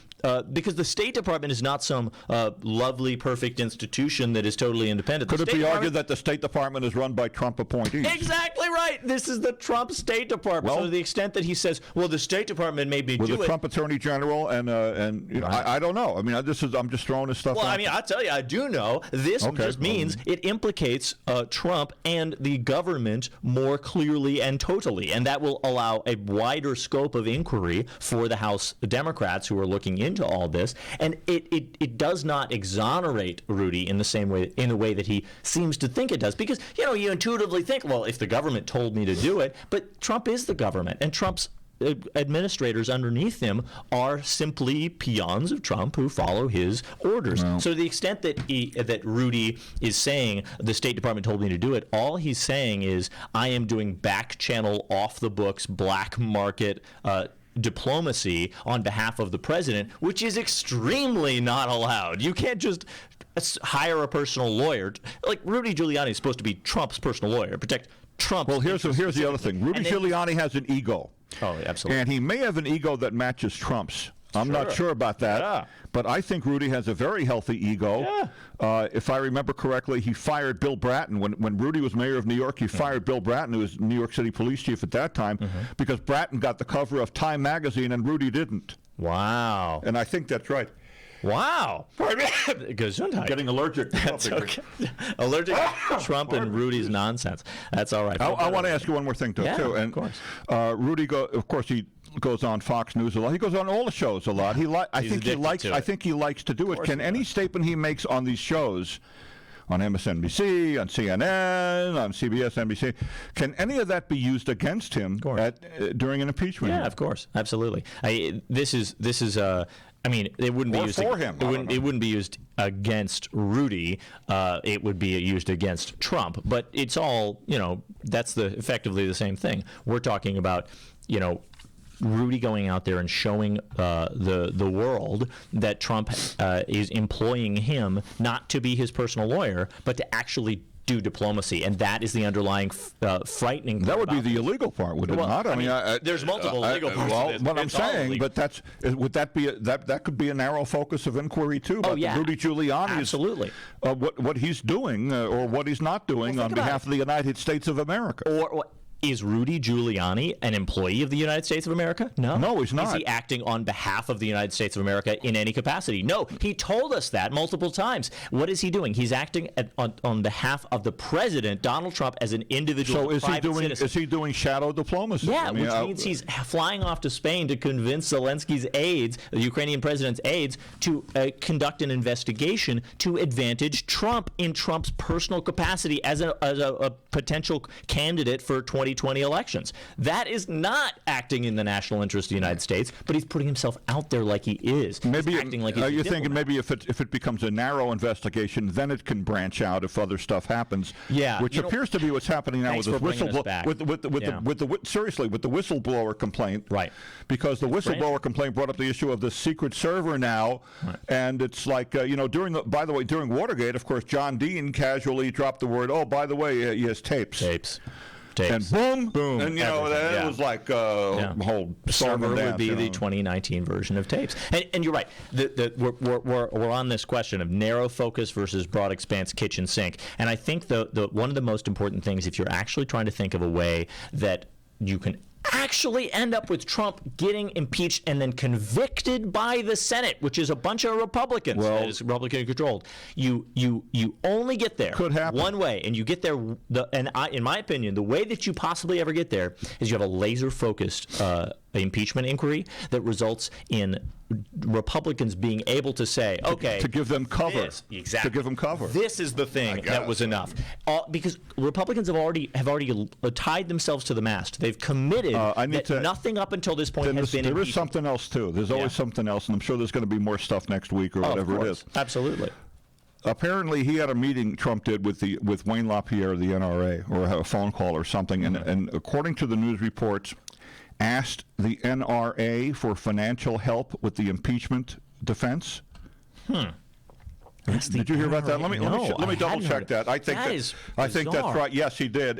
because the State Department is not some lovely, perfect institution that is totally independent. Could it be argued that the State Department is run by Trump appointees? Exactly right. This is the Trump State Department. So to the extent that he says, well, the State Department made me do it. With the Trump Attorney General and I don't know. I mean, I'm just throwing this stuff out. Well, I mean, I'll tell you, I do know. This just means it implicates Trump and the government more clearly and totally, and that will allow a wider scope of inquiry for the House Democrats who are looking into all this, and it does not exonerate Rudy in the way that he seems to think it does, because you intuitively think, well, if the government told me to do it, but Trump is the government, and Trump's administrators underneath him are simply peons of Trump who follow his orders. So to the extent that Rudy is saying the State Department told me to do it, all he's saying is I am doing back channel, off the books, black market diplomacy on behalf of the president, which is extremely not allowed. You can't just hire a personal lawyer. Like Rudy Giuliani is supposed to be Trump's personal lawyer, protect Trump. Well, here's the other thing. Rudy Giuliani has an ego. Oh, absolutely. And he may have an ego that matches Trump's. I'm not sure about that, but I think Rudy has a very healthy ego. If I remember correctly, he fired Bill Bratton. When Rudy was mayor of New York, he fired Bill Bratton, who was New York City police chief at that time, because Bratton got the cover of Time magazine and Rudy didn't. Wow. And I think that's right. Wow. Getting allergic. That's okay. Allergic to Trump and Rudy's nonsense. That's all right. I want to ask you one more thing, too. Of course. Rudy, of course, he goes on Fox News a lot. He goes on all the shows a lot. I think he likes to do it. Can any statement he makes on these shows, on MSNBC, on CNN, on CBS, NBC. Can any of that be used against him during an impeachment? Yeah, of course, absolutely. This is. I mean, it wouldn't be used for him. It wouldn't be used against Rudy. It would be used against Trump. But it's all, that's effectively the same thing. We're talking about, Rudy going out there and showing the world that Trump is employing him not to be his personal lawyer, but to actually do diplomacy, and that is the underlying frightening part. That would be the illegal part, would it not? I mean, there's multiple illegal parts. Well, what I'm saying, but would that be that could be a narrow focus of inquiry too? About Rudy Giuliani, absolutely. What he's doing or what he's not doing on behalf of the United States of America. Or is Rudy Giuliani an employee of the United States of America? No. No, he's not. Is he acting on behalf of the United States of America in any capacity? No. He told us that multiple times. What is he doing? He's acting on behalf of the president, Donald Trump, as an individual private citizen. Is he doing shadow diplomacy? Yeah, which means he's flying off to Spain to convince Zelensky's aides, the Ukrainian president's aides, to conduct an investigation to advantage Trump in Trump's personal capacity as a potential candidate for 2020 elections. That is not acting in the national interest of the United States, but he's putting himself out there like he is. Maybe acting like he's you're thinking maybe if it becomes a narrow investigation, then it can branch out if other stuff happens. Yeah, which appears to be what's happening now with this whistleblower. With the whistleblower complaint. Right. Because the whistleblower complaint brought up the issue of the secret server now, and it's like during Watergate, of course, John Dean casually dropped the word, oh, by the way, he has tapes. And boom, and it was like a whole server would be the 2019 version of tapes. And you're right. We're on this question of narrow focus versus broad expanse kitchen sink. And I think the one of the most important things, if you're actually trying to think of a way that you can actually end up with Trump getting impeached and then convicted by the Senate, which is a bunch of Republicans. That is Republican controlled. You only get there one way, and you get there. In my opinion, the way that you possibly ever get there is you have a laser-focused impeachment inquiry that results in Republicans being able to say, okay, to give them cover, exactly, to give them cover. This is the thing that was enough, because Republicans have already tied themselves to the mast. They've committed that nothing up until this point has been. There is something else too. There's always something else, and I'm sure there's going to be more stuff next week or whatever it is. Absolutely. Apparently, he had a meeting, Trump did, with Wayne LaPierre, the NRA, or a phone call or something, and according to the news reports, asked the NRA for financial help with the impeachment defense. Did you hear about that? Let me double check that. I think that's right. Yes, he did,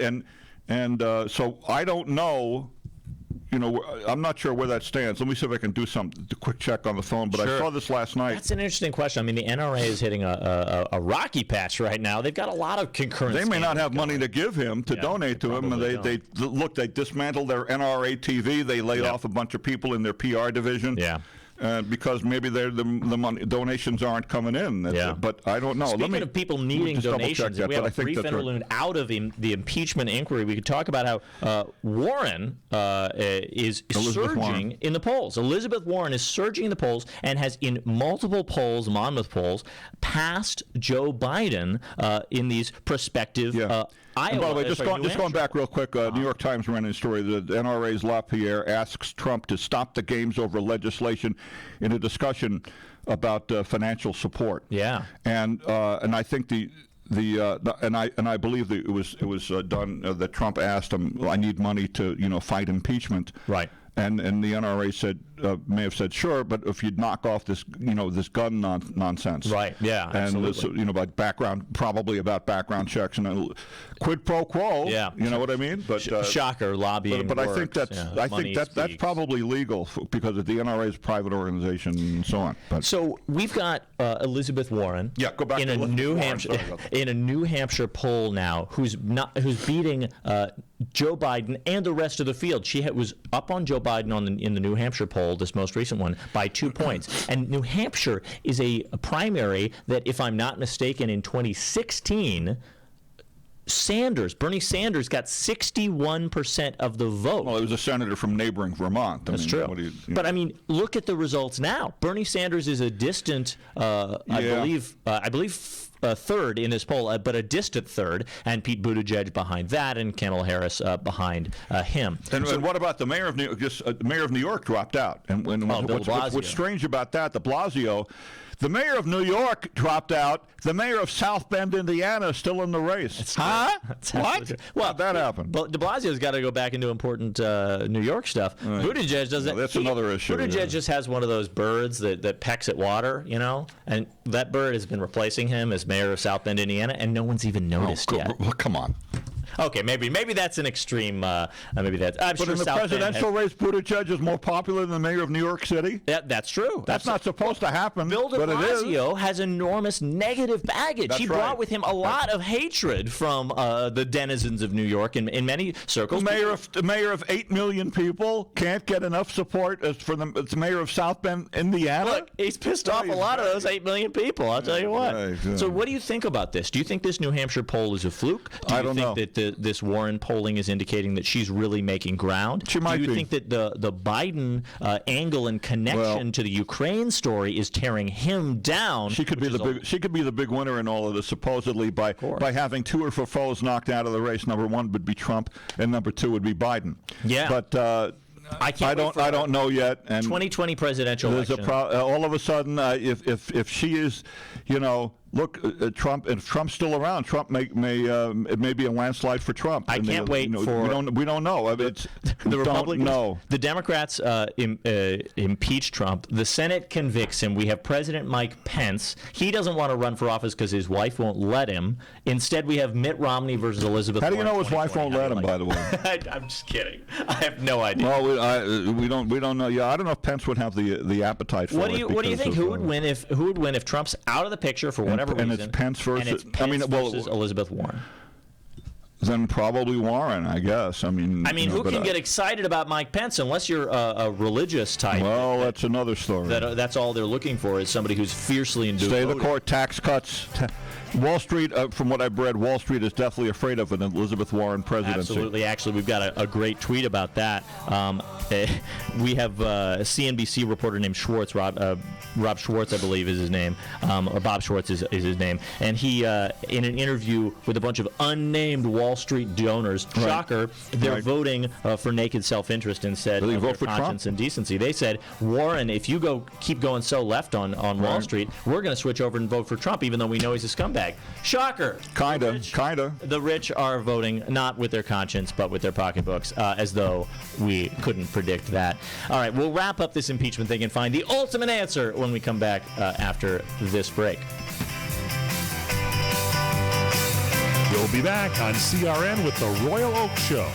and so I don't know. I'm not sure where that stands. Let me see if I can do a quick check on the phone. But I saw this last night. That's an interesting question. I mean, the NRA is hitting a rocky patch right now. They've got a lot of concurrent. They may not have money to give him to donate to him, and they dismantled their NRA TV. They laid off a bunch of people in their PR division. Yeah. Because maybe the money, donations aren't coming in. But I don't know. Speaking of people needing donations, we have a brief interlude out of the impeachment inquiry. We could talk about how Warren is surging in the polls. Elizabeth Warren is surging in the polls and has, in multiple polls, Monmouth polls, passed Joe Biden in these prospective Iowa. And by the way, just going back real quick, New York Times ran a story that NRA's LaPierre asks Trump to stop the games over legislation in a discussion about financial support. Yeah, and I think I believe that it was done that Trump asked him, I need money to fight impeachment. Right. And the NRA may have said sure, but if you'd knock off this this gun nonsense, right? Yeah, absolutely. And about background checks and quid pro quo. Yeah, you know what I mean. But shocker, lobbying. But I think that's probably legal because the NRA is a private organization and so on. But so we've got Elizabeth Warren. Yeah, go back in a New Hampshire poll now, who's beating Joe Biden and the rest of the field. She was up on Joe Biden in the New Hampshire poll, this most recent one, by 2 points. And New Hampshire is a primary that, if I'm not mistaken, in 2016, Bernie Sanders got 61% of the vote. Well, it was a senator from neighboring Vermont. That's true. But I mean, look at the results now. Bernie Sanders is a distant, I believe third in this poll, but a distant third, and Pete Buttigieg behind that, and Kamala Harris behind him. And what about the mayor of New York? The mayor of New York dropped out. And what's strange about that, de Blasio, the mayor of New York dropped out. The mayor of South Bend, Indiana, is still in the race. What? Well, how'd that happen? But de Blasio's got to go back into important New York stuff. Right. Buttigieg doesn't. That's another issue. Buttigieg just has one of those birds that pecks at water, and that bird has been replacing him as mayor of South Bend, Indiana, and no one's even noticed yet. Well, come on. Okay, maybe that's an extreme. Maybe that's. I'm but sure in the South presidential race, Buttigieg is more popular than the mayor of New York City. That's true. That's not supposed to happen. Bill de but Blasio has enormous negative baggage. That's he brought with him a lot of hatred from the denizens of New York in many circles. The mayor of 8 million people can't get enough support as for the mayor of South Bend, Indiana. Look, he's pissed off a lot of those 8 million people. I'll tell you what. Right, yeah. So, what do you think about this? Do you think this New Hampshire poll is a fluke? Do you think that this Warren polling is indicating that she's really making ground? She might Do you be. think that the Biden angle and connection to the Ukraine story is tearing him down? She could be the big winner in all of this, supposedly by having two of her foes knocked out of the race. Number one would be Trump, and number two would be Biden. Yeah, but. I don't know yet. And 2020 presidential election. All of a sudden, if she is, look, Trump. If Trump's still around, Trump it may be a landslide for Trump. I can't wait for. We don't know. It's the Republicans. No. The Democrats impeach Trump. The Senate convicts him. We have President Mike Pence. He doesn't want to run for office because his wife won't let him. Instead, we have Mitt Romney versus Elizabeth. How do you Warren know his wife won't let him? By the way, I'm just kidding. I have no idea. Well, we don't know. Yeah, I don't know if Pence would have the appetite for it. What do you think? Who would win if Trump's out of the picture for whatever reason? And it's Pence versus. Versus Elizabeth Warren. Then probably Warren, I guess. Who can get excited about Mike Pence unless you're a religious type? Well, that's another story. That's all they're looking for is somebody who's fiercely into stay the court, tax cuts. Wall Street, from what I've read, Wall Street is definitely afraid of an Elizabeth Warren presidency. Absolutely. Actually, we've got a great tweet about that. We have a CNBC reporter named Schwartz, Rob Schwartz, I believe is his name, or Bob Schwartz is his name. And he, in an interview with a bunch of unnamed Wall Street donors, shocker, they're voting for naked self-interest instead of their conscience and decency. They said, Warren, if you keep going so left on Wall Street, we're going to switch over and vote for Trump, even though we know he's a scumbag. Shocker. Kinda. The rich are voting not with their conscience, but with their pocketbooks, as though we couldn't predict that. All right, we'll wrap up this impeachment thing and find the ultimate answer when we come back after this break. We'll be back on CRN with the Royal Oak Show.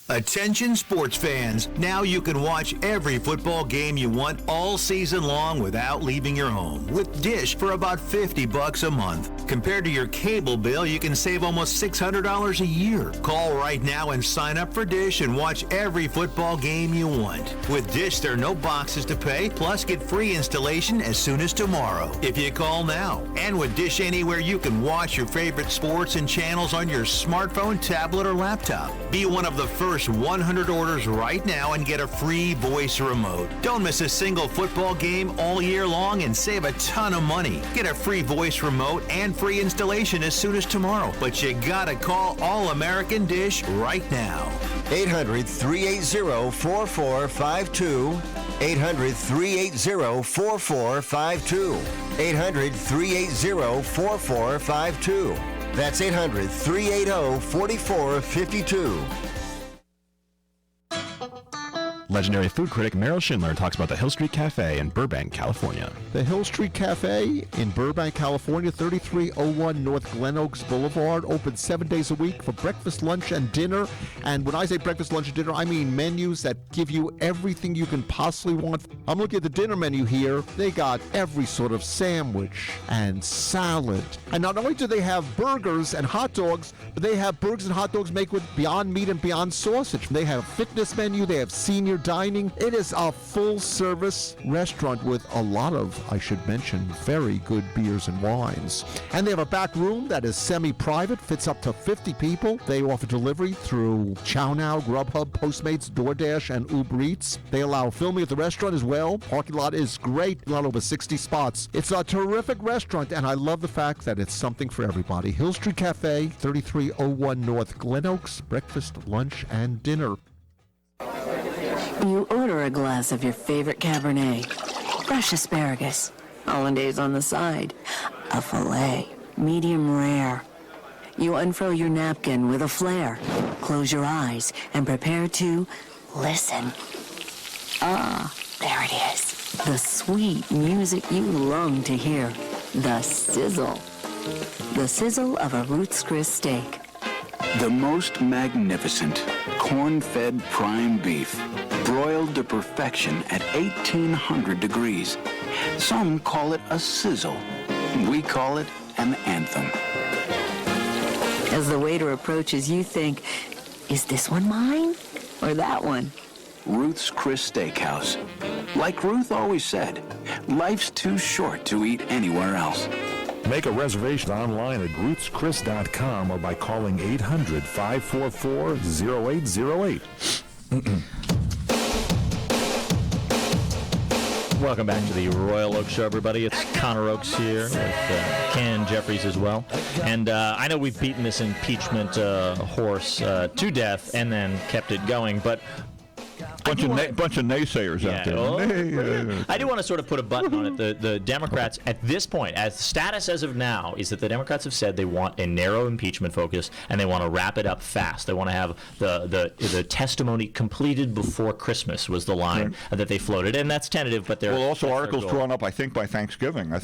Attention sports fans, now you can watch every football game you want all season long without leaving your home with Dish for about $50 a month. Compared to your cable bill, you can save almost $600 a year. Call right now and sign up for Dish and watch every football game you want. With Dish, there are no boxes to pay, plus get free installation as soon as tomorrow if you call now. And with Dish Anywhere, you can watch your favorite sports and channels on your smartphone, tablet, or laptop. Be one of the first 100 orders right now and get a free voice remote. Don't miss a single football game all year long and save a ton of money. Get a free voice remote and free installation as soon as tomorrow. But you gotta call All American Dish right now. 800-380-4452. 800-380-4452. 800-380-4452. That's 800-380-4452. Legendary food critic Meryl Schindler talks about the Hill Street Cafe in Burbank, California. The Hill Street Cafe in Burbank, California, 3301 North Glen Oaks Boulevard, open 7 days a week for breakfast, lunch, and dinner. And when I say breakfast, lunch, and dinner, I mean menus that give you everything you can possibly want. I'm looking at the dinner menu here. They got every sort of sandwich and salad. And not only do they have burgers and hot dogs, but they have burgers and hot dogs made with Beyond Meat and Beyond Sausage. They have a fitness menu. They have senior dining. It is a full-service restaurant with a lot of, I should mention, very good beers and wines. And they have a back room that is semi-private, fits up to 50 people. They offer delivery through ChowNow, Grubhub, Postmates, DoorDash, and Uber Eats. They allow filming at the restaurant as well. Parking lot is great, a lot over 60 spots. It's a terrific restaurant, and I love the fact that it's something for everybody. Hill Street Cafe, 3301 North Glen Oaks, breakfast, lunch, and dinner. You order a glass of your favorite Cabernet, fresh asparagus, hollandaise on the side, a filet, medium rare. You unfurl your napkin with a flair, close your eyes, and prepare to listen. Ah, there it is. The sweet music you long to hear. The sizzle. The sizzle of a Ruth's Chris steak. The most magnificent corn-fed prime beef, broiled to perfection at 1800 degrees. Some call it a sizzle. We call it an anthem. As the waiter approaches, you think, is this one mine or that one? Ruth's Chris Steakhouse. Like Ruth always said, life's too short to eat anywhere else. Make a reservation online at ruthschris.com or by calling 800-544-0808. Welcome back to the Royal Oak Show, everybody. It's Connor Oakes here with Ken Jeffries as well. And I know we've beaten this impeachment horse to death and then kept it going, but bunch of naysayers out there. I do want to sort of put a button on it. The Democrats, at this point, as status as of now, is that the Democrats have said they want a narrow impeachment focus and they want to wrap it up fast. They want to have the testimony completed before Christmas was the line that they floated, and that's tentative. But they're also articles drawn up, I think, by Thanksgiving. I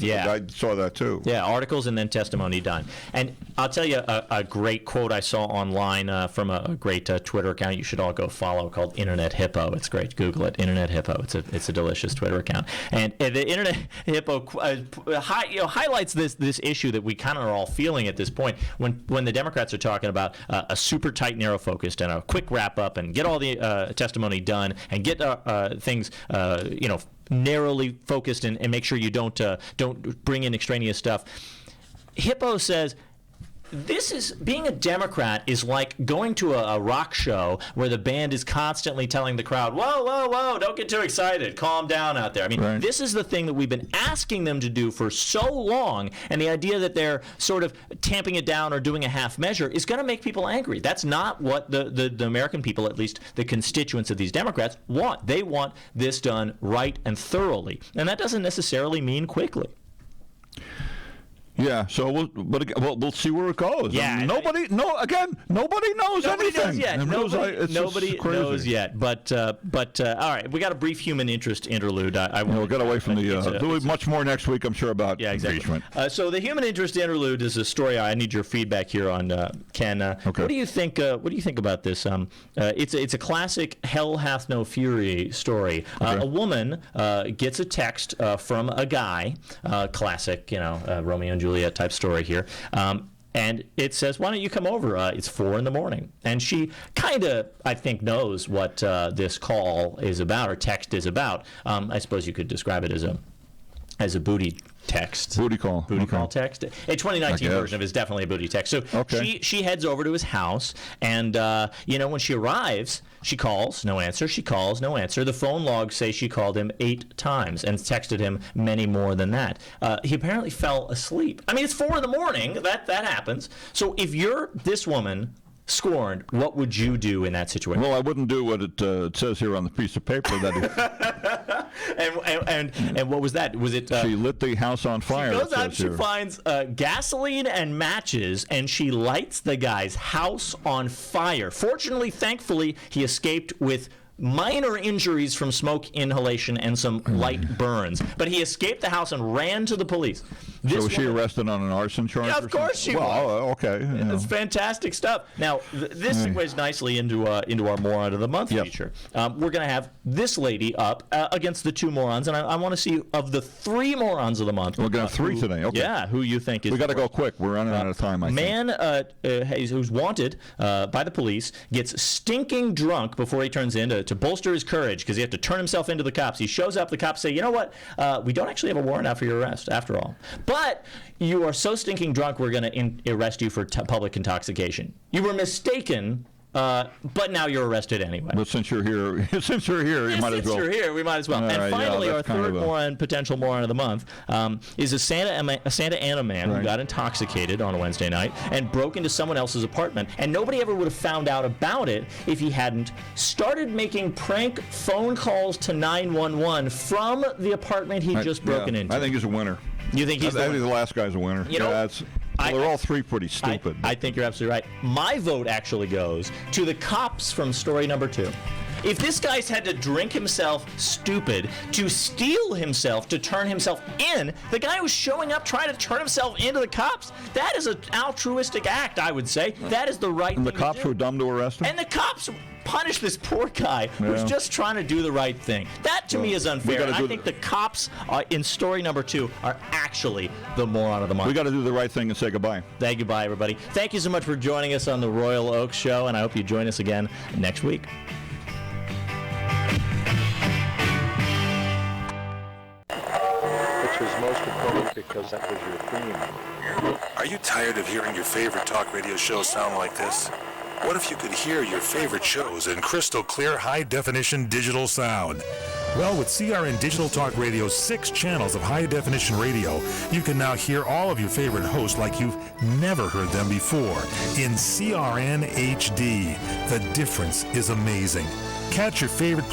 saw that too. Yeah, articles and then testimony done. And I'll tell you a great quote I saw online from a great Twitter account you should all go follow called Internet Hippo. It's great. Google it. Internet Hippo. It's a delicious Twitter account. And the Internet Hippo highlights this issue that we kind of are all feeling at this point when the Democrats are talking about a super tight, narrow focused and a quick wrap up and get all the testimony done and get things narrowly focused and make sure you don't bring in extraneous stuff. Hippo says, being a Democrat is like going to a rock show where the band is constantly telling the crowd, whoa, whoa, whoa, don't get too excited. Calm down out there. I mean, this is the thing that we've been asking them to do for so long, and the idea that they're sort of tamping it down or doing a half measure is going to make people angry. That's not what the American people, at least the constituents of these Democrats, want. They want this done right and thoroughly, and that doesn't necessarily mean quickly. Yeah, so we'll see where it goes. Yeah, nobody knows anything. Nobody knows yet. But all right, we got a brief human interest interlude. We'll get away from there'll be much more next week, I'm sure, about impeachment. So the human interest interlude is a story. I need your feedback here on, Ken. Okay. What do you think? What do you think about this? It's a classic "Hell Hath No Fury" story. A woman gets a text from a guy. Classic, Romeo and Juliet type story here. And it says, why don't you come over? It's 4 a.m. And she kind of, I think, knows what this call is about or text is about. I suppose you could describe it as a booty text. Booty call text. A 2019 version of it is definitely a booty text. So she heads over to his house, and when she arrives, she calls, no answer. She calls, no answer. The phone logs say she called him 8 times and texted him many more than that. He apparently fell asleep. I mean, it's 4 a.m. That happens. So if you're this woman scorned, what would you do in that situation? Well, I wouldn't do what it says here on the piece of paper that and what was that? Was it she lit the house on fire? She goes out, she finds gasoline and matches, and she lights the guy's house on fire. Fortunately, thankfully, he escaped with minor injuries from smoke inhalation and some light burns. But he escaped the house and ran to the police. So was she arrested on an arson charge? Yeah, of course she was. Okay. It's fantastic stuff. Now, this segues nicely into our Moron of the Month feature. We're going to have this lady up against the 2 morons, and I want to see of the 3 morons of the month. We're going to have 3 today. Okay. Yeah, who you think is. We got to go quick. We're running out of time. I think. Man who's wanted by the police gets stinking drunk before he turns in to to bolster his courage, because he had to turn himself into the cops. He shows up, the cops say, you know what, we don't actually have a warrant out for your arrest, after all. But you are so stinking drunk, we're going to arrest you for public intoxication. You were mistaken, but now you're arrested anyway. But since you're here, you might as well. Since you're here, we might as well. And finally, our third moron, potential moron of the month, is a Santa Ana man who got intoxicated on a Wednesday night and broke into someone else's apartment. And nobody ever would have found out about it if he hadn't started making prank phone calls to 911 from the apartment he'd just broken into. I think he's a winner. You think he's I think the last guy's a winner. You know, they're all three pretty stupid. I think you're absolutely right. My vote actually goes to the cops from story number 2. If this guy's had to drink himself stupid to steal himself, to turn himself in, the guy who's showing up trying to turn himself into the cops, that is an altruistic act, I would say. That is the right thing to do. And the cops were dumb to arrest him? And the cops punish this poor guy who's just trying to do the right thing. That, to me, is unfair. And I think the cops in story number 2 are actually the moron of the month. We got to do the right thing and say goodbye. Thank you, bye, everybody. Thank you so much for joining us on the Royal Oak Show, and I hope you join us again next week. Which was most important because that was your theme. Are you tired of hearing your favorite talk radio show sound like this? What if you could hear your favorite shows in crystal clear, high-definition digital sound? Well, with CRN Digital Talk Radio's 6 channels of high-definition radio, you can now hear all of your favorite hosts like you've never heard them before in CRN HD. The difference is amazing. Catch your favorite